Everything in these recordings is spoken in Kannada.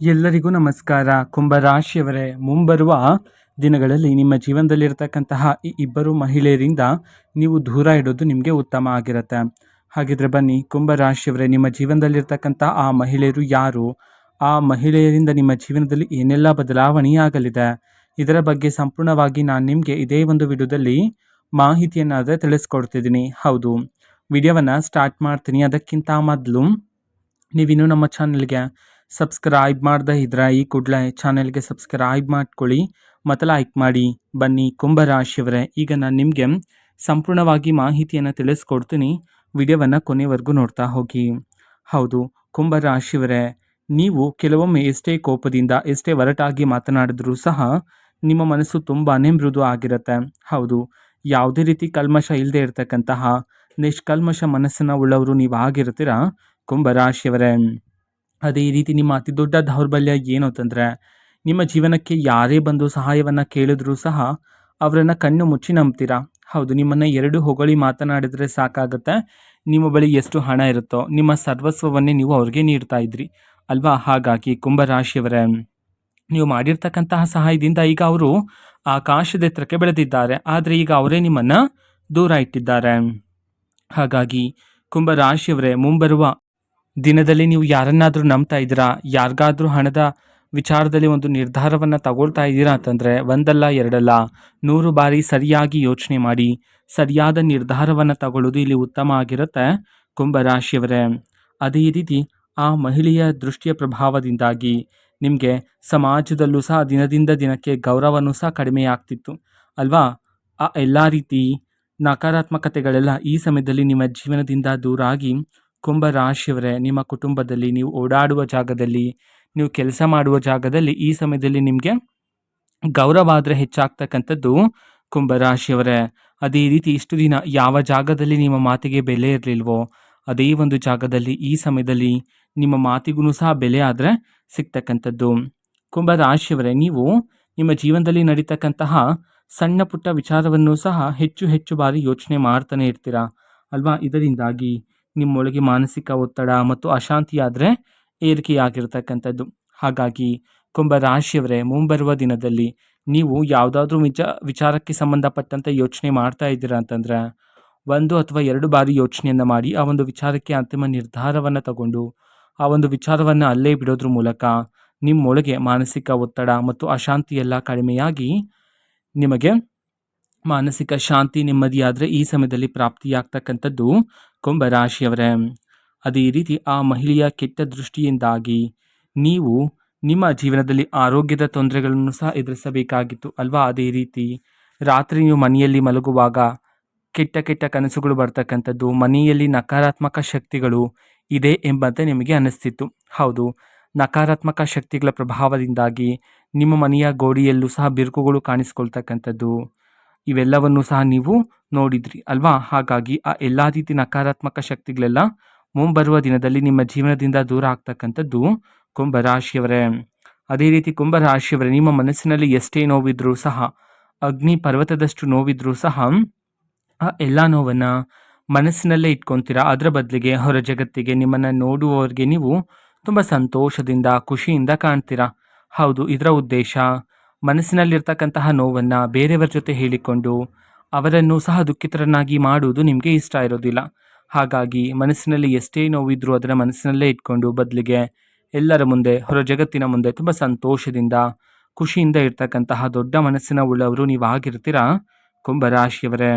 ಎಲ್ಲರಿಗೂ ನಮಸ್ಕಾರ. ಕುಂಭರಾಶಿಯವರೇ, ಮುಂಬರುವ ದಿನಗಳಲ್ಲಿ ನಿಮ್ಮ ಜೀವನದಲ್ಲಿರ್ತಕ್ಕಂತಹ ಈ ಇಬ್ಬರು ಮಹಿಳೆಯರಿಂದ ನೀವು ದೂರ ಇಡೋದು ನಿಮಗೆ ಉತ್ತಮ ಆಗಿರುತ್ತೆ. ಹಾಗಿದ್ರೆ ಬನ್ನಿ, ಕುಂಭರಾಶಿಯವರೇ, ನಿಮ್ಮ ಜೀವನದಲ್ಲಿರ್ತಕ್ಕಂಥ ಆ ಮಹಿಳೆಯರು ಯಾರು? ಆ ಮಹಿಳೆಯರಿಂದ ನಿಮ್ಮ ಜೀವನದಲ್ಲಿ ಏನೆಲ್ಲ ಬದಲಾವಣೆಯಾಗಲಿದೆ? ಇದರ ಬಗ್ಗೆ ಸಂಪೂರ್ಣವಾಗಿ ನಾನು ನಿಮಗೆ ಇದೇ ಒಂದು ವಿಡಿಯೋದಲ್ಲಿ ಮಾಹಿತಿಯನ್ನಾದರೆ ತಿಳಿಸ್ಕೊಡ್ತಿದ್ದೀನಿ. ಹೌದು, ವಿಡಿಯೋವನ್ನು ಸ್ಟಾರ್ಟ್ ಮಾಡ್ತೀನಿ. ಅದಕ್ಕಿಂತ ಮೊದಲು ನೀವಿನ್ನೂ ನಮ್ಮ ಚಾನಲ್ಗೆ ಸಬ್ಸ್ಕ್ರೈಬ್ ಮಾಡದೇ ಇದ್ರೆ ಈ ಕೂಡಲೇ ಚಾನೆಲ್ಗೆ ಸಬ್ಸ್ಕ್ರೈಬ್ ಮಾಡ್ಕೊಳ್ಳಿ ಮತ್ತು ಲೈಕ್ ಮಾಡಿ. ಬನ್ನಿ ಕುಂಭರಾಶಿಯವರೇ, ಈಗ ನಾನು ನಿಮಗೆ ಸಂಪೂರ್ಣವಾಗಿ ಮಾಹಿತಿಯನ್ನು ತಿಳಿಸ್ಕೊಡ್ತೀನಿ. ವಿಡಿಯೋವನ್ನು ಕೊನೆವರೆಗೂ ನೋಡ್ತಾ ಹೋಗಿ. ಹೌದು ಕುಂಭರಾಶಿಯವರೇ, ನೀವು ಕೆಲವೊಮ್ಮೆ ಎಷ್ಟೇ ಕೋಪದಿಂದ ಎಷ್ಟೇ ಒರಟಾಗಿ ಮಾತನಾಡಿದ್ರೂ ಸಹ ನಿಮ್ಮ ಮನಸ್ಸು ತುಂಬಾ ಮೃದು ಆಗಿರುತ್ತೆ. ಹೌದು, ಯಾವುದೇ ರೀತಿ ಕಲ್ಮಶ ಇಲ್ಲದೆ ಇರತಕ್ಕಂತಹ ನಿಷ್ಕಲ್ಮಶ ಮನಸ್ಸನ್ನು ಉಳ್ಳವರು ನೀವು ಆಗಿರ್ತೀರ ಕುಂಭರಾಶಿಯವರೇ. ಅದೇ ರೀತಿ ನಿಮ್ಮ ಅತಿ ದೊಡ್ಡ ದೌರ್ಬಲ್ಯ ಏನು ಅಂತಂದರೆ, ನಿಮ್ಮ ಜೀವನಕ್ಕೆ ಯಾರೇ ಬಂದು ಸಹಾಯವನ್ನು ಕೇಳಿದ್ರೂ ಸಹ ಅವರನ್ನು ಕಣ್ಣು ಮುಚ್ಚಿ ನಂಬ್ತೀರಾ. ಹೌದು, ನಿಮ್ಮನ್ನು ಎರಡು ಹೊಗಳಿ ಮಾತನಾಡಿದರೆ ಸಾಕಾಗುತ್ತೆ, ನಿಮ್ಮ ಬಳಿ ಎಷ್ಟು ಹಣ ಇರುತ್ತೋ ನಿಮ್ಮ ಸರ್ವಸ್ವವನ್ನೇ ನೀವು ಅವ್ರಿಗೆ ನೀಡ್ತಾ ಇದ್ರಿ ಅಲ್ವಾ. ಹಾಗಾಗಿ ಕುಂಭರಾಶಿಯವರೇ, ನೀವು ಮಾಡಿರ್ತಕ್ಕಂತಹ ಸಹಾಯದಿಂದ ಈಗ ಅವರು ಆಕಾಶದ ಎತ್ತರಕ್ಕೆ ಬೆಳೆದಿದ್ದಾರೆ, ಆದರೆ ಈಗ ಅವರೇ ನಿಮ್ಮನ್ನು ದೂರ ಇಟ್ಟಿದ್ದಾರೆ. ಹಾಗಾಗಿ ಕುಂಭರಾಶಿಯವರೇ, ಮುಂಬರುವ ದಿನದಲ್ಲಿ ನೀವು ಯಾರನ್ನಾದರೂ ನಂಬ್ತಾ ಇದ್ದೀರಾ, ಯಾರಿಗಾದ್ರೂ ಹಣದ ವಿಚಾರದಲ್ಲಿ ಒಂದು ನಿರ್ಧಾರವನ್ನು ತಗೊಳ್ತಾ ಇದ್ದೀರಾ ಅಂತಂದರೆ ಒಂದಲ್ಲ ಎರಡಲ್ಲ 100 ಬಾರಿ ಸರಿಯಾಗಿ ಯೋಚನೆ ಮಾಡಿ ಸರಿಯಾದ ನಿರ್ಧಾರವನ್ನು ತಗೊಳ್ಳೋದು ಇಲ್ಲಿ ಉತ್ತಮ ಆಗಿರುತ್ತೆ ಕುಂಭರಾಶಿಯವರೇ. ಅದೇ ರೀತಿ ಆ ಮಹಿಳೆಯ ದೃಷ್ಟಿಯ ಪ್ರಭಾವದಿಂದಾಗಿ ನಿಮಗೆ ಸಮಾಜದಲ್ಲೂ ಸಹ ದಿನದಿಂದ ದಿನಕ್ಕೆ ಗೌರವನೂ ಸಹ ಕಡಿಮೆ ಆಗ್ತಿತ್ತು ಅಲ್ವಾ. ಆ ಎಲ್ಲ ರೀತಿ ನಕಾರಾತ್ಮಕತೆಗಳೆಲ್ಲ ಈ ಸಮಯದಲ್ಲಿ ನಿಮ್ಮ ಜೀವನದಿಂದ ದೂರ ಆಗಿ ಕುಂಭರಾಶಿಯವರೇ, ನಿಮ್ಮ ಕುಟುಂಬದಲ್ಲಿ, ನೀವು ಓಡಾಡುವ ಜಾಗದಲ್ಲಿ, ನೀವು ಕೆಲಸ ಮಾಡುವ ಜಾಗದಲ್ಲಿ ಈ ಸಮಯದಲ್ಲಿ ನಿಮಗೆ ಗೌರವ ಆದರೆ ಹೆಚ್ಚಾಗ್ತಕ್ಕಂಥದ್ದು ಕುಂಭರಾಶಿಯವರೇ. ಅದೇ ರೀತಿ ಇಷ್ಟು ದಿನ ಯಾವ ಜಾಗದಲ್ಲಿ ನಿಮ್ಮ ಮಾತಿಗೆ ಬೆಲೆ ಇರಲಿಲ್ವೋ ಅದೇ ಒಂದು ಜಾಗದಲ್ಲಿ ಈ ಸಮಯದಲ್ಲಿ ನಿಮ್ಮ ಮಾತಿಗೂ ಸಹ ಬೆಲೆ ಆದರೆ ಸಿಗ್ತಕ್ಕಂಥದ್ದು. ಕುಂಭರಾಶಿಯವರೇ, ನೀವು ನಿಮ್ಮ ಜೀವನದಲ್ಲಿ ನಡೀತಕ್ಕಂತಹ ಸಣ್ಣ ಪುಟ್ಟ ವಿಚಾರವನ್ನು ಸಹ ಹೆಚ್ಚು ಹೆಚ್ಚು ಬಾರಿ ಯೋಚನೆ ಮಾಡ್ತಾನೆ ಇರ್ತೀರಾ ಅಲ್ವಾ. ಇದರಿಂದಾಗಿ ನಿಮ್ಮೊಳಗೆ ಮಾನಸಿಕ ಒತ್ತಡ ಮತ್ತು ಅಶಾಂತಿಯಾದರೆ ಏರಿಕೆಯಾಗಿರ್ತಕ್ಕಂಥದ್ದು. ಹಾಗಾಗಿ ಕುಂಭರಾಶಿಯವರೇ, ಮುಂಬರುವ ದಿನದಲ್ಲಿ ನೀವು ಯಾವುದಾದ್ರೂ ವಿಚಾರಕ್ಕೆ ಸಂಬಂಧಪಟ್ಟಂತೆ ಯೋಚನೆ ಮಾಡ್ತಾ ಇದ್ದೀರಾ ಅಂತಂದರೆ 1 ಅಥವಾ 2 ಬಾರಿ ಯೋಚನೆಯನ್ನು ಮಾಡಿ ಆ ಒಂದು ವಿಚಾರಕ್ಕೆ ಅಂತಿಮ ನಿರ್ಧಾರವನ್ನು ತಗೊಂಡು ಆ ಒಂದು ವಿಚಾರವನ್ನು ಅಲ್ಲೇ ಬಿಡೋದ್ರ ಮೂಲಕ ನಿಮ್ಮೊಳಗೆ ಮಾನಸಿಕ ಒತ್ತಡ ಮತ್ತು ಅಶಾಂತಿ ಎಲ್ಲ ಕಡಿಮೆಯಾಗಿ ನಿಮಗೆ ಮಾನಸಿಕ ಶಾಂತಿ ನೆಮ್ಮದಿಯಾದರೆ ಈ ಸಮಯದಲ್ಲಿ ಪ್ರಾಪ್ತಿಯಾಗ್ತಕ್ಕಂಥದ್ದು ಕುಂಭರಾಶಿಯವರೇ. ಅದೇ ರೀತಿ ಆ ಮಹಿಳೆಯ ಕೆಟ್ಟ ದೃಷ್ಟಿಯಿಂದಾಗಿ ನೀವು ನಿಮ್ಮ ಜೀವನದಲ್ಲಿ ಆರೋಗ್ಯದ ತೊಂದರೆಗಳನ್ನು ಸಹ ಎದುರಿಸಬೇಕಾಗಿತ್ತು ಅಲ್ವಾ. ಅದೇ ರೀತಿ ರಾತ್ರಿ ನೀವು ಮನೆಯಲ್ಲಿ ಮಲಗುವಾಗ ಕೆಟ್ಟ ಕೆಟ್ಟ ಕನಸುಗಳು ಬರ್ತಕ್ಕಂಥದ್ದು, ಮನೆಯಲ್ಲಿ ನಕಾರಾತ್ಮಕ ಶಕ್ತಿಗಳು ಇದೆ ಎಂಬಂತೆ ನಿಮಗೆ ಅನ್ನಿಸ್ತಿತ್ತು. ಹೌದು, ನಕಾರಾತ್ಮಕ ಶಕ್ತಿಗಳ ಪ್ರಭಾವದಿಂದಾಗಿ ನಿಮ್ಮ ಮನೆಯ ಗೋಡೆಯಲ್ಲೂ ಸಹ ಬಿರುಕುಗಳು ಕಾಣಿಸ್ಕೊಳ್ತಕ್ಕಂಥದ್ದು ಇವೆಲ್ಲವನ್ನು ಸಹ ನೀವು ನೋಡಿದ್ರಿ ಅಲ್ವಾ. ಹಾಗಾಗಿ ಆ ಎಲ್ಲ ರೀತಿ ನಕಾರಾತ್ಮಕ ಶಕ್ತಿಗಳೆಲ್ಲ ಮುಂಬರುವ ದಿನದಲ್ಲಿ ನಿಮ್ಮ ಜೀವನದಿಂದ ದೂರ ಆಗ್ತಕ್ಕಂಥದ್ದು ಕುಂಭರಾಶಿಯವರೇ. ಅದೇ ರೀತಿ ಕುಂಭರಾಶಿಯವರೇ, ನಿಮ್ಮ ಮನಸ್ಸಿನಲ್ಲಿ ಎಷ್ಟೇ ನೋವಿದ್ರೂ ಸಹ, ಅಗ್ನಿ ಪರ್ವತದಷ್ಟು ನೋವಿದ್ರೂ ಸಹ ಆ ಎಲ್ಲ ನೋವನ್ನು ಮನಸ್ಸಿನಲ್ಲೇ ಇಟ್ಕೊತೀರಾ. ಅದರ ಬದಲಿಗೆ ಹೊರ ಜಗತ್ತಿಗೆ ನಿಮ್ಮನ್ನು ನೋಡುವವರಿಗೆ ನೀವು ತುಂಬ ಸಂತೋಷದಿಂದ ಖುಷಿಯಿಂದ ಕಾಣ್ತೀರಾ. ಹೌದು, ಇದರ ಉದ್ದೇಶ ಮನಸ್ಸಿನಲ್ಲಿರ್ತಕ್ಕಂತಹ ನೋವನ್ನು ಬೇರೆಯವರ ಜೊತೆ ಹೇಳಿಕೊಂಡು ಅವರನ್ನು ಸಹ ದುಃಖಿತರನ್ನಾಗಿ ಮಾಡುವುದು ನಿಮಗೆ ಇಷ್ಟ ಇರೋದಿಲ್ಲ. ಹಾಗಾಗಿ ಮನಸ್ಸಿನಲ್ಲಿ ಎಷ್ಟೇ ನೋವಿದ್ರೂ ಅದನ್ನು ಮನಸ್ಸಿನಲ್ಲೇ ಇಟ್ಕೊಂಡು ಬದಲಿಗೆ ಎಲ್ಲರ ಮುಂದೆ, ಹೊರ ಜಗತ್ತಿನ ಮುಂದೆ ತುಂಬ ಸಂತೋಷದಿಂದ ಖುಷಿಯಿಂದ ಇರ್ತಕ್ಕಂತಹ ದೊಡ್ಡ ಮನಸ್ಸಿನ ಉಳ್ಳವರು ನೀವಾಗಿರ್ತೀರಾ ಕುಂಭರಾಶಿಯವರೇ.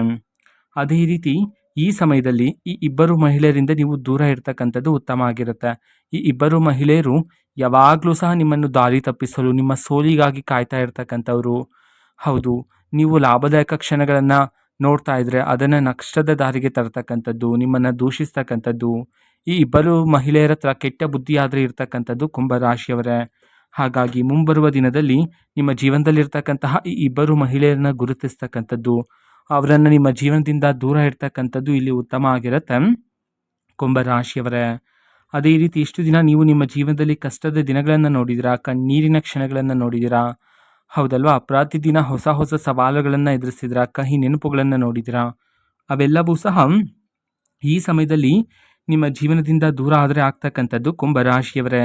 ಅದೇ ರೀತಿ ಈ ಸಮಯದಲ್ಲಿ ಈ ಇಬ್ಬರು ಮಹಿಳೆಯರಿಂದ ನೀವು ದೂರ ಇರ್ತಕ್ಕಂಥದ್ದು ಉತ್ತಮ ಆಗಿರುತ್ತೆ. ಈ ಇಬ್ಬರು ಮಹಿಳೆಯರು ಯಾವಾಗಲೂ ಸಹ ನಿಮ್ಮನ್ನು ದಾರಿ ತಪ್ಪಿಸಲು, ನಿಮ್ಮ ಸೋಲಿಗಾಗಿ ಕಾಯ್ತಾ ಇರ್ತಕ್ಕಂಥವ್ರು. ಹೌದು, ನೀವು ಲಾಭದಾಯಕ ಕ್ಷಣಗಳನ್ನು ನೋಡ್ತಾ ಇದ್ರೆ ಅದನ್ನು ನಷ್ಟದ ದಾರಿಗೆ ತರ್ತಕ್ಕಂಥದ್ದು, ನಿಮ್ಮನ್ನು ದೂಷಿಸ್ತಕ್ಕಂಥದ್ದು ಈ ಇಬ್ಬರು ಮಹಿಳೆಯರ ಹತ್ರ ಕೆಟ್ಟ ಬುದ್ಧಿ ಆದರೆ ಇರ್ತಕ್ಕಂಥದ್ದು ಕುಂಭರಾಶಿಯವರೇ. ಹಾಗಾಗಿ ಮುಂಬರುವ ದಿನದಲ್ಲಿ ನಿಮ್ಮ ಜೀವನದಲ್ಲಿರ್ತಕ್ಕಂತಹ ಈ ಇಬ್ಬರು ಮಹಿಳೆಯರನ್ನ ಗುರುತಿಸ್ತಕ್ಕಂಥದ್ದು, ಅವರನ್ನು ನಿಮ್ಮ ಜೀವನದಿಂದ ದೂರ ಇರ್ತಕ್ಕಂಥದ್ದು ಇಲ್ಲಿ ಉತ್ತಮ ಆಗಿರುತ್ತೆ ಕುಂಭರಾಶಿಯವರೇ. ಅದೇ ರೀತಿ ಇಷ್ಟು ದಿನ ನೀವು ನಿಮ್ಮ ಜೀವನದಲ್ಲಿ ಕಷ್ಟದ ದಿನಗಳನ್ನು ನೋಡಿದಿರಾ, ಕಣ್ಣೀರಿನ ಕ್ಷಣಗಳನ್ನು ನೋಡಿದಿರಾ ಹೌದಲ್ವಾ. ಪ್ರತಿದಿನ ಹೊಸ ಹೊಸ ಸವಾಲುಗಳನ್ನು ಎದುರಿಸಿದಿರಾ, ಕಹಿ ನೆನಪುಗಳನ್ನು ನೋಡಿದಿರಾ. ಅವೆಲ್ಲವೂ ಸಹ ಈ ಸಮಯದಲ್ಲಿ ನಿಮ್ಮ ಜೀವನದಿಂದ ದೂರ ಆದರೆ ಆಗ್ತಕ್ಕಂಥದ್ದು ಕುಂಭರಾಶಿಯವರೇ.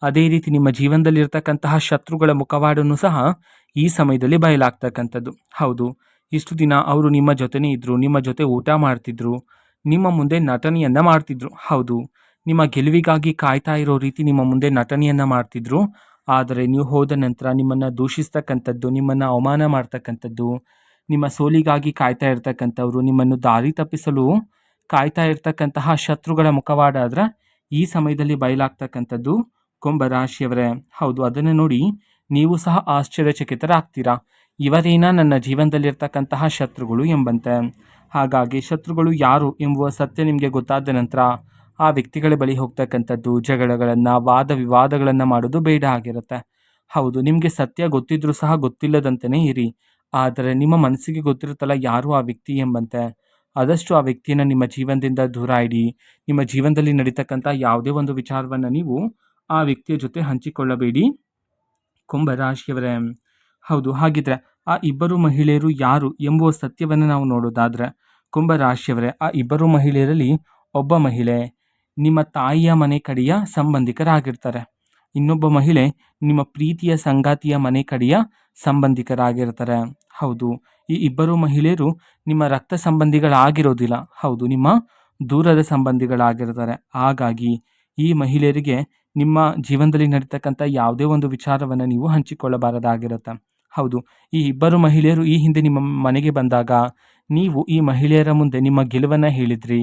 ಅದೇ ರೀತಿ ನಿಮ್ಮ ಜೀವನದಲ್ಲಿರ್ತಕ್ಕಂತಹ ಶತ್ರುಗಳ ಮುಖವಾಡನ್ನು ಸಹ ಈ ಸಮಯದಲ್ಲಿ ಬಯಲಾಗ್ತಕ್ಕಂಥದ್ದು. ಹೌದು, ಇಷ್ಟು ದಿನ ಅವರು ನಿಮ್ಮ ಜೊತೆನೇ ಇದ್ದರು, ನಿಮ್ಮ ಜೊತೆ ಊಟ ಮಾಡ್ತಿದ್ರು, ನಿಮ್ಮ ಮುಂದೆ ನಟನೆಯನ್ನು ಮಾಡ್ತಿದ್ರು. ಹೌದು, ನಿಮ್ಮ ಗೆಲುವಿಗಾಗಿ ಕಾಯ್ತಾ ಇರೋ ರೀತಿ ನಿಮ್ಮ ಮುಂದೆ ನಟನೆಯನ್ನು ಮಾಡ್ತಿದ್ರು. ಆದರೆ ನೀವು ಹೋದ ನಂತರ ನಿಮ್ಮನ್ನು ದೂಷಿಸ್ತಕ್ಕಂಥದ್ದು, ನಿಮ್ಮನ್ನು ಅವಮಾನ ಮಾಡ್ತಕ್ಕಂಥದ್ದು, ನಿಮ್ಮ ಸೋಲಿಗಾಗಿ ಕಾಯ್ತಾ ಇರ್ತಕ್ಕಂಥವ್ರು, ನಿಮ್ಮನ್ನು ದಾರಿ ತಪ್ಪಿಸಲು ಕಾಯ್ತಾ ಇರ್ತಕ್ಕಂತಹ ಶತ್ರುಗಳ ಮುಖವಾಡ ಆದ್ರೆ ಈ ಸಮಯದಲ್ಲಿ ಬಯಲಾಗ್ತಕ್ಕಂಥದ್ದು ಕುಂಭರಾಶಿಯವರೇ. ಹೌದು, ಅದನ್ನು ನೋಡಿ ನೀವು ಸಹ ಆಶ್ಚರ್ಯಚಕಿತರಾಗ್ತೀರಾ. ಇವರೇನ ನನ್ನ ಜೀವನದಲ್ಲಿರ್ತಕ್ಕಂತಹ ಶತ್ರುಗಳು ಎಂಬಂತೆ. ಹಾಗಾಗಿ ಶತ್ರುಗಳು ಯಾರು ಎಂಬುವ ಸತ್ಯ ನಿಮಗೆ ಗೊತ್ತಾದ ನಂತರ ಆ ವ್ಯಕ್ತಿಗಳ ಬಳಿ ಹೋಗ್ತಕ್ಕಂಥದ್ದು, ಜಗಳಗಳನ್ನು, ವಾದ ವಿವಾದಗಳನ್ನು ಮಾಡೋದು ಬೇಡ ಆಗಿರುತ್ತೆ. ಹೌದು, ನಿಮಗೆ ಸತ್ಯ ಗೊತ್ತಿದ್ರೂ ಸಹ ಗೊತ್ತಿಲ್ಲದಂತೆಯೇ ಇರಿ. ಆದರೆ ನಿಮ್ಮ ಮನಸ್ಸಿಗೆ ಗೊತ್ತಿರುತ್ತಲ್ಲ ಯಾರು ಆ ವ್ಯಕ್ತಿ ಎಂಬಂತೆ. ಆದಷ್ಟು ಆ ವ್ಯಕ್ತಿಯನ್ನು ನಿಮ್ಮ ಜೀವನದಿಂದ ದೂರ ಇಡಿ. ನಿಮ್ಮ ಜೀವನದಲ್ಲಿ ನಡೀತಕ್ಕಂಥ ಯಾವುದೇ ಒಂದು ವಿಚಾರವನ್ನು ನೀವು ಆ ವ್ಯಕ್ತಿಯ ಜೊತೆ ಹಂಚಿಕೊಳ್ಳಬೇಡಿ ಕುಂಭರಾಶಿಯವರೇ. ಹೌದು, ಹಾಗಿದ್ರೆ ಆ ಇಬ್ಬರು ಮಹಿಳೆಯರು ಯಾರು ಎಂಬುವ ಸತ್ಯವನ್ನು ನಾವು ನೋಡೋದಾದ್ರೆ ಕುಂಭರಾಶಿಯವರೇ, ಆ ಇಬ್ಬರು ಮಹಿಳೆಯರಲ್ಲಿ ಒಬ್ಬ ಮಹಿಳೆ ನಿಮ್ಮ ತಾಯಿಯ ಮನೆ ಕಡೆಯ ಸಂಬಂಧಿಕರಾಗಿರ್ತಾರೆ. ಇನ್ನೊಬ್ಬ ಮಹಿಳೆ ನಿಮ್ಮ ಪ್ರೀತಿಯ ಸಂಗಾತಿಯ ಮನೆ ಕಡೆಯ ಸಂಬಂಧಿಕರಾಗಿರ್ತಾರೆ. ಹೌದು, ಈ ಇಬ್ಬರು ಮಹಿಳೆಯರು ನಿಮ್ಮ ರಕ್ತ ಸಂಬಂಧಿಗಳಾಗಿರೋದಿಲ್ಲ. ಹೌದು, ನಿಮ್ಮ ದೂರದ ಸಂಬಂಧಿಗಳಾಗಿರ್ತಾರೆ. ಹಾಗಾಗಿ ಈ ಮಹಿಳೆಯರಿಗೆ ನಿಮ್ಮ ಜೀವನದಲ್ಲಿ ನಡೀತಕ್ಕಂಥ ಯಾವುದೇ ಒಂದು ವಿಚಾರವನ್ನು ನೀವು ಹಂಚಿಕೊಳ್ಳಬಾರದಾಗಿರುತ್ತೆ. ಹೌದು, ಈ ಇಬ್ಬರು ಮಹಿಳೆಯರು ಈ ಹಿಂದೆ ನಿಮ್ಮ ಮನೆಗೆ ಬಂದಾಗ ನೀವು ಈ ಮಹಿಳೆಯರ ಮುಂದೆ ನಿಮ್ಮ ಗೆಲುವನ್ನು ಹೇಳಿದ್ರಿ,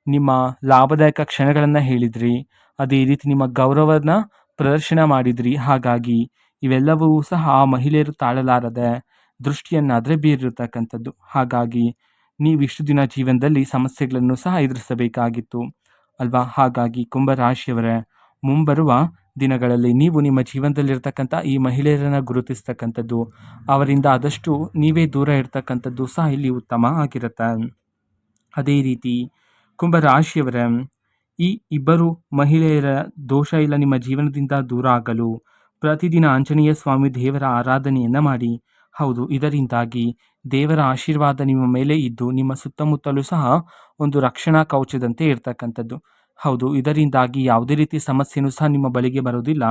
ನಿಮ್ಮ ಲಾಭದಾಯಕ ಕ್ಷಣಗಳನ್ನು ಹೇಳಿದ್ರಿ, ಅದೇ ರೀತಿ ನಿಮ್ಮ ಗೌರವನ ಪ್ರದರ್ಶನ ಮಾಡಿದ್ರಿ. ಹಾಗಾಗಿ ಇವೆಲ್ಲವೂ ಸಹ ಆ ಮಹಿಳೆಯರು ತಾಳಲಾರದೆ ದೃಷ್ಟಿಯನ್ನಾದರೆ ಬೀರಿರ್ತಕ್ಕಂಥದ್ದು. ಹಾಗಾಗಿ ನೀವಿಷ್ಟು ದಿನ ಜೀವನದಲ್ಲಿ ಸಮಸ್ಯೆಗಳನ್ನು ಸಹ ಎದುರಿಸಬೇಕಾಗಿತ್ತು ಅಲ್ವಾ. ಹಾಗಾಗಿ ಕುಂಭರಾಶಿಯವರೇ, ಮುಂಬರುವ ದಿನಗಳಲ್ಲಿ ನೀವು ನಿಮ್ಮ ಜೀವನದಲ್ಲಿರ್ತಕ್ಕಂಥ ಈ ಮಹಿಳೆಯರನ್ನು ಗುರುತಿಸ್ತಕ್ಕಂಥದ್ದು, ಅವರಿಂದ ಆದಷ್ಟು ನೀವೇ ದೂರ ಇರ್ತಕ್ಕಂಥದ್ದು ಸಹ ಇಲ್ಲಿ ಉತ್ತಮ ಆಗಿರುತ್ತೆ. ಅದೇ ರೀತಿ ಕುಂಭರಾಶಿಯವರೇ, ಈ ಇಬ್ಬರು ಮಹಿಳೆಯರ ದೋಷ ಇಲ್ಲ ನಿಮ್ಮ ಜೀವನದಿಂದ ದೂರ ಆಗಲು ಪ್ರತಿದಿನ ಆಂಜನೇಯ ಸ್ವಾಮಿ ದೇವರ ಆರಾಧನೆಯನ್ನು ಮಾಡಿ. ಹೌದು, ಇದರಿಂದಾಗಿ ದೇವರ ಆಶೀರ್ವಾದ ನಿಮ್ಮ ಮೇಲೆ ಇದ್ದು ನಿಮ್ಮ ಸುತ್ತಮುತ್ತಲೂ ಸಹ ಒಂದು ರಕ್ಷಣಾ ಕವಚದಂತೆ ಇರ್ತಕ್ಕಂಥದ್ದು. ಹೌದು, ಇದರಿಂದಾಗಿ ಯಾವುದೇ ರೀತಿ ಸಮಸ್ಯೆನೂ ಸಹ ನಿಮ್ಮ ಬಳಿಗೆ ಬರೋದಿಲ್ಲ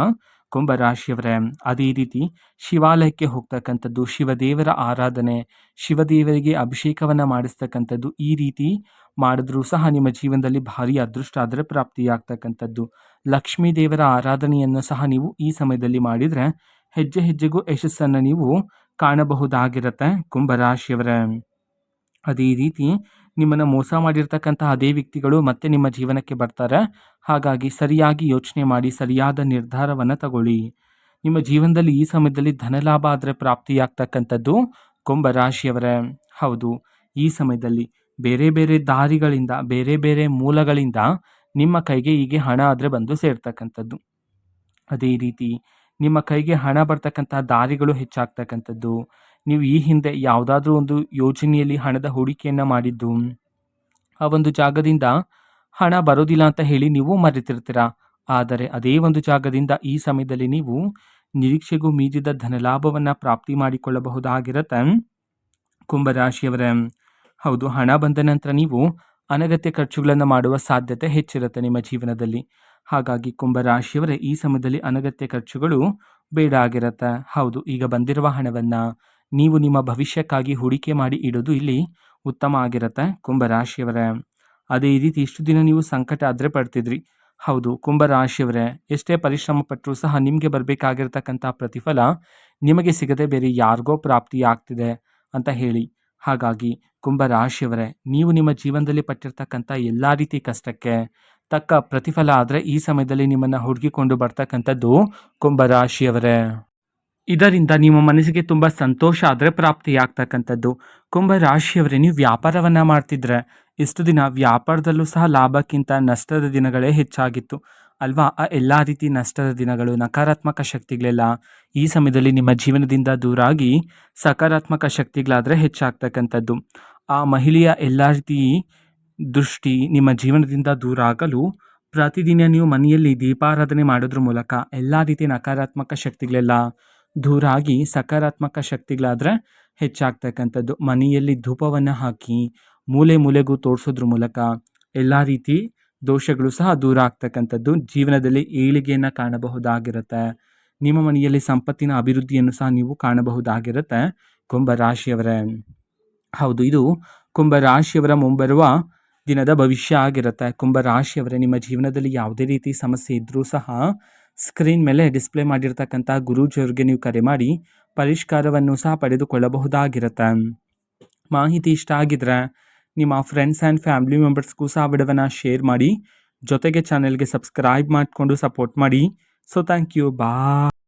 ಕುಂಭರಾಶಿಯವರೇ. ಅದೇ ರೀತಿ ಶಿವಾಲಯಕ್ಕೆ ಹೋಗ್ತಕ್ಕಂಥದ್ದು, ಶಿವದೇವರ ಆರಾಧನೆ, ಶಿವದೇವರಿಗೆ ಅಭಿಷೇಕವನ್ನು ಮಾಡಿಸ್ತಕ್ಕಂಥದ್ದು, ಈ ರೀತಿ ಮಾಡಿದ್ರೂ ಸಹ ನಿಮ್ಮ ಜೀವನದಲ್ಲಿ ಭಾರಿ ಅದೃಷ್ಟ ಆದರೆ ಪ್ರಾಪ್ತಿಯಾಗ್ತಕ್ಕಂಥದ್ದು. ಲಕ್ಷ್ಮೀ ದೇವರ ಆರಾಧನೆಯನ್ನು ಸಹ ನೀವು ಈ ಸಮಯದಲ್ಲಿ ಮಾಡಿದರೆ ಹೆಜ್ಜೆ ಹೆಜ್ಜೆಗೂ ಯಶಸ್ಸನ್ನು ನೀವು ಕಾಣಬಹುದಾಗಿರುತ್ತೆ ಕುಂಭರಾಶಿಯವರೇ. ಅದೇ ರೀತಿ ನಿಮ್ಮನ್ನು ಮೋಸ ಮಾಡಿರ್ತಕ್ಕಂತಹ ಅದೇ ವ್ಯಕ್ತಿಗಳು ಮತ್ತೆ ನಿಮ್ಮ ಜೀವನಕ್ಕೆ ಬರ್ತಾರೆ. ಹಾಗಾಗಿ ಸರಿಯಾಗಿ ಯೋಚನೆ ಮಾಡಿ ಸರಿಯಾದ ನಿರ್ಧಾರವನ್ನು ತಗೊಳ್ಳಿ. ನಿಮ್ಮ ಜೀವನದಲ್ಲಿ ಈ ಸಮಯದಲ್ಲಿ ಧನಲಾಭ ಆದರೆ ಪ್ರಾಪ್ತಿಯಾಗ್ತಕ್ಕಂಥದ್ದು ಕುಂಭರಾಶಿಯವರೇ. ಹೌದು, ಈ ಸಮಯದಲ್ಲಿ ಬೇರೆ ಬೇರೆ ದಾರಿಗಳಿಂದ, ಬೇರೆ ಬೇರೆ ಮೂಲಗಳಿಂದ ನಿಮ್ಮ ಕೈಗೆ ಹೀಗೆ ಹಣ ಆದರೆ ಬಂದು ಸೇರ್ತಕ್ಕಂಥದ್ದು. ಅದೇ ರೀತಿ ನಿಮ್ಮ ಕೈಗೆ ಹಣ ಬರ್ತಕ್ಕಂಥ ದಾರಿಗಳು ಹೆಚ್ಚಾಗ್ತಕ್ಕಂಥದ್ದು. ನೀವು ಈ ಹಿಂದೆ ಯಾವುದಾದ್ರೂ ಒಂದು ಯೋಜನೆಯಲ್ಲಿ ಹಣದ ಹೂಡಿಕೆಯನ್ನು ಮಾಡಿದ್ದು, ಆ ಒಂದು ಜಾಗದಿಂದ ಹಣ ಬರೋದಿಲ್ಲ ಅಂತ ಹೇಳಿ ನೀವು ಮರೆತಿರ್ತೀರ. ಆದರೆ ಅದೇ ಒಂದು ಜಾಗದಿಂದ ಈ ಸಮಯದಲ್ಲಿ ನೀವು ನಿರೀಕ್ಷೆಗೂ ಮೀರಿದ ಧನಲಾಭವನ್ನು ಪ್ರಾಪ್ತಿ ಮಾಡಿಕೊಳ್ಳಬಹುದಾಗಿರುತ್ತೆ ಕುಂಭರಾಶಿಯವರೇ. ಹೌದು, ಹಣ ಬಂದ ನಂತರ ನೀವು ಅನಗತ್ಯ ಖರ್ಚುಗಳನ್ನು ಮಾಡುವ ಸಾಧ್ಯತೆ ಹೆಚ್ಚಿರುತ್ತೆ ನಿಮ್ಮ ಜೀವನದಲ್ಲಿ. ಹಾಗಾಗಿ ಕುಂಭರಾಶಿಯವರೇ, ಈ ಸಮಯದಲ್ಲಿ ಅನಗತ್ಯ ಖರ್ಚುಗಳು ಬೇಡ ಆಗಿರುತ್ತೆ. ಹೌದು, ಈಗ ಬಂದಿರುವ ಹಣವನ್ನು ನೀವು ನಿಮ್ಮ ಭವಿಷ್ಯಕ್ಕಾಗಿ ಹೂಡಿಕೆ ಮಾಡಿ ಇಡೋದು ಇಲ್ಲಿ ಉತ್ತಮ ಆಗಿರುತ್ತೆ ಕುಂಭರಾಶಿಯವರೇ. ಅದೇ ರೀತಿ ಇಷ್ಟು ದಿನ ನೀವು ಸಂಕಟ ಆದರೆ ಪಡ್ತಿದ್ರಿ. ಹೌದು ಕುಂಭರಾಶಿಯವರೇ, ಎಷ್ಟೇ ಪರಿಶ್ರಮ ಪಟ್ಟರೂ ಸಹ ನಿಮಗೆ ಬರಬೇಕಾಗಿರ್ತಕ್ಕಂಥ ಪ್ರತಿಫಲ ನಿಮಗೆ ಸಿಗದೆ ಬೇರೆ ಯಾರಿಗೋ ಪ್ರಾಪ್ತಿ ಆಗ್ತಿದೆ ಅಂತ ಹೇಳಿ. ಹಾಗಾಗಿ ಕುಂಭರಾಶಿಯವರೇ, ನೀವು ನಿಮ್ಮ ಜೀವನದಲ್ಲಿ ಪಟ್ಟಿರ್ತಕ್ಕಂಥ ಎಲ್ಲ ರೀತಿ ಕಷ್ಟಕ್ಕೆ ತಕ್ಕ ಪ್ರತಿಫಲ ಆದರೆ ಈ ಸಮಯದಲ್ಲಿ ನಿಮ್ಮನ್ನು ಹುಡುಕಿಕೊಂಡು ಬರ್ತಕ್ಕಂಥದ್ದು ಕುಂಭರಾಶಿಯವರೇ. ಇದರಿಂದ ನಿಮ್ಮ ಮನಸ್ಸಿಗೆ ತುಂಬ ಸಂತೋಷ ಆದರೆ ಪ್ರಾಪ್ತಿಯಾಗ್ತಕ್ಕಂಥದ್ದು. ಕುಂಭರಾಶಿಯವರೇ, ನೀವು ವ್ಯಾಪಾರವನ್ನು ಮಾಡ್ತಿದ್ರೆ ಇಷ್ಟು ದಿನ ವ್ಯಾಪಾರದಲ್ಲೂ ಸಹ ಲಾಭಕ್ಕಿಂತ ನಷ್ಟದ ದಿನಗಳೇ ಹೆಚ್ಚಾಗಿತ್ತು ಅಲ್ವಾ. ಆ ಎಲ್ಲ ರೀತಿ ನಷ್ಟದ ದಿನಗಳು, ನಕಾರಾತ್ಮಕ ಶಕ್ತಿಗಳೆಲ್ಲ ಈ ಸಮಯದಲ್ಲಿ ನಿಮ್ಮ ಜೀವನದಿಂದ ದೂರಾಗಿ ಸಕಾರಾತ್ಮಕ ಶಕ್ತಿಗಳಾದರೆ ಹೆಚ್ಚಾಗ್ತಕ್ಕಂಥದ್ದು. ಆ ಮಹಿಳೆಯ ಎಲ್ಲ ರೀತಿ ದೃಷ್ಟಿ ನಿಮ್ಮ ಜೀವನದಿಂದ ದೂರ ಆಗಲು ಪ್ರತಿದಿನ ನೀವು ಮನೆಯಲ್ಲಿ ದೀಪಾರಾಧನೆ ಮಾಡೋದ್ರ ಮೂಲಕ ಎಲ್ಲ ರೀತಿ ನಕಾರಾತ್ಮಕ ಶಕ್ತಿಗಳೆಲ್ಲ ದೂರ ಆಗಿ ಸಕಾರಾತ್ಮಕ ಶಕ್ತಿಗಳಾದರೆ ಹೆಚ್ಚಾಗ್ತಕ್ಕಂಥದ್ದು. ಮನೆಯಲ್ಲಿ ಧೂಪವನ್ನು ಹಾಕಿ ಮೂಲೆ ಮೂಲೆಗೂ ತೋರಿಸೋದ್ರ ಮೂಲಕ ಎಲ್ಲ ರೀತಿ ದೋಷಗಳು ಸಹ ದೂರ ಆಗ್ತಕ್ಕಂಥದ್ದು, ಜೀವನದಲ್ಲಿ ಏಳಿಗೆಯನ್ನು ಕಾಣಬಹುದಾಗಿರುತ್ತೆ. ನಿಮ್ಮ ಮನೆಯಲ್ಲಿ ಸಂಪತ್ತಿನ ಅಭಿವೃದ್ಧಿಯನ್ನು ಸಹ ನೀವು ಕಾಣಬಹುದಾಗಿರುತ್ತೆ ಕುಂಭರಾಶಿಯವರೇ. ಹೌದು, ಇದು ಕುಂಭರಾಶಿಯವರ ಮುಂಬರುವ ದಿನದ ಭವಿಷ್ಯ ಆಗಿರುತ್ತೆ. ಕುಂಭರಾಶಿಯವರೇ, ನಿಮ್ಮ ಜೀವನದಲ್ಲಿ ಯಾವುದೇ ರೀತಿ ಸಮಸ್ಯೆ ಇದ್ದರೂ ಸಹ ಸ್ಕ್ರೀನ್ ಮೇಲೆ ಡಿಸ್ಪ್ಲೇ ಮಾಡಿರ್ತಕ್ಕಂಥ ಗುರೂಜಿಯವರಿಗೆ ನೀವು ಕರೆ ಮಾಡಿ ಪರಿಷ್ಕಾರವನ್ನು ಸಹ ಪಡೆದುಕೊಳ್ಳಬಹುದಾಗಿರುತ್ತೆ. ಮಾಹಿತಿ ಇಷ್ಟ ಆಗಿದ್ರೆ ನಿಮ್ಮ ಫ್ರೆಂಡ್ಸ್ ಆ್ಯಂಡ್ ಫ್ಯಾಮಿಲಿ ಮೆಂಬರ್ಸ್ಗೂ ಸಹ ವಿಡಿಯೋವನ್ನು ಶೇರ್ ಮಾಡಿ, ಜೊತೆಗೆ ಚಾನೆಲ್ಗೆ ಸಬ್ಸ್ಕ್ರೈಬ್ ಮಾಡಿಕೊಂಡು ಸಪೋರ್ಟ್ ಮಾಡಿ. So thank you, bye.